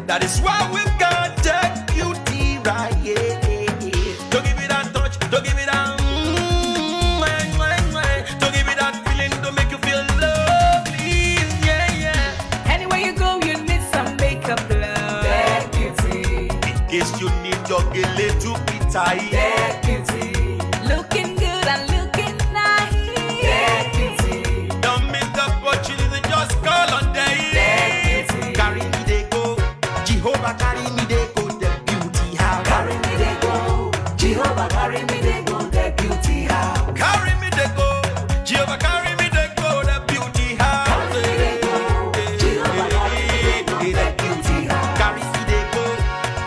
That is why we've got that beauty right here. Don't give it that touch, don't give it that don't give it that feeling to make you feel lovely. Yeah, yeah. Anywhere you go, you need some makeup, love. That beauty. In case you need your gele to be tight. That beauty. Looking good and looking nice. That beauty. Don't miss the opportunity, just call on day. That beauty. Carry me they go, Jehovah carry me they go, the beauty house. Carry me they go, Jehovah carry me they go, the beauty house. Carry me they go, Jehovah carry me they go, the beauty house. Carry me they go, Jehovah carry me they go, the beauty house. Carry me they go,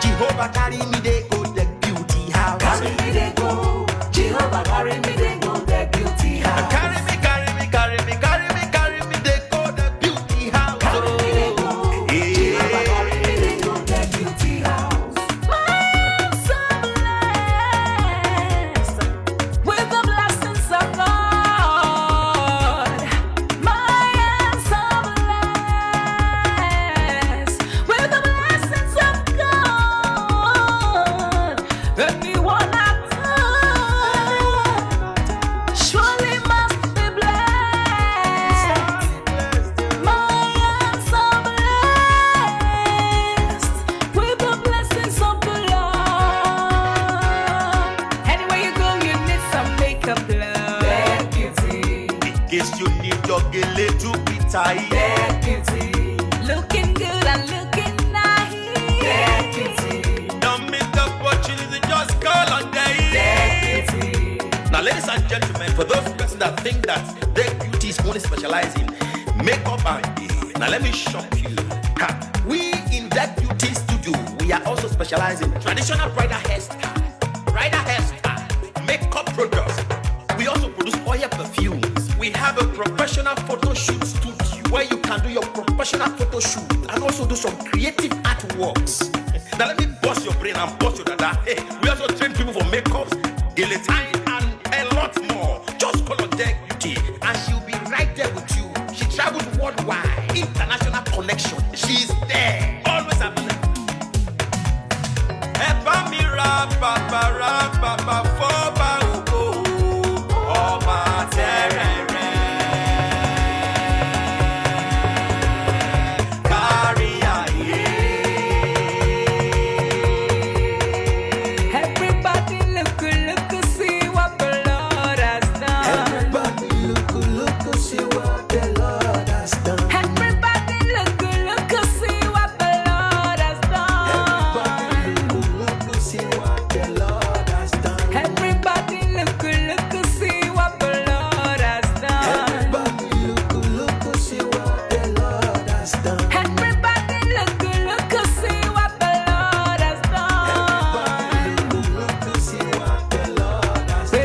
Jehovah carry me they go, the beauty house. Carry me they go, Jehovah carry me they go, the beauty house. Carry me, carry me, carry me, carry me, carry me they go, the beauty house. Carry me they go, Jehovah carry me they go, the beauty house. I'm so blessed with the blessings of God. I am so blessed with the blessings of God. Anyone I touch surely must be blessed. I am so blessed with the blessings of the Lord. Anywhere you go, you need some makeup, love. That beauty. In case you need your gele to be tight. That beauty. Looking good and looking nice. That beauty. Don't miss the opportunity, just call on day. That beauty. Now, ladies and gentlemen, for those persons that think that their beauty is only specialized in makeup and hair, now let me shock you. Ha, we in that beauty studio, we are also specialized in traditional bridal hairstyle, makeup products. We also produce oil perfumes. We have a professional photo shoot studio where you can do your professional photo shoot and also do some creative artworks. Now let me bust your brain and bust your dada. Hey, we also train people for makeup, guillotine, and a lot more. Just call on Deck Beauty and she'll be right there with you. She travels worldwide, international connection. She's there, always available. Epa mi ra papa foba ugo, ọba terere. Kárí ayé. Everybody look, see what the Lord has done. Everybody look, see what the Lord has done. Everybody look, see what the Lord has done. Look, see what the Lord has done. Everybody look, see what the Lord has done. Everybody look, see what the Lord has done. Everybody look, see what the Lord has done. Look, see what the Lord has done.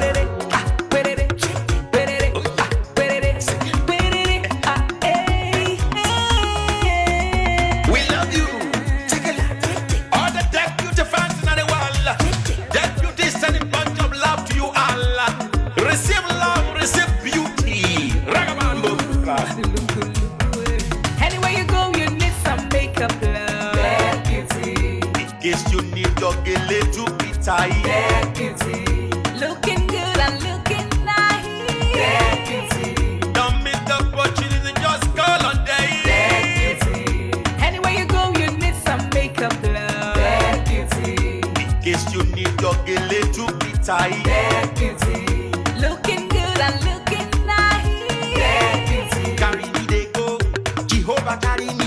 We love you. All the Deck Beauty fans in the world. Deck Beauty is sending bunch of love to you all. Receive love, receive beauty. Ragamuffin. Anywhere you go, you need some makeup, love. That beauty. In case you need your gele to be tight. That beauty. Looking good and looking nice. That beauty. Don't miss the opportunity, just call on day. That beauty. Anywhere you go, you need some makeup, love. That beauty. In case you need your gele to be tight. That beauty. Looking good and looking nice. That beauty. Carry me they go, Jehovah carry me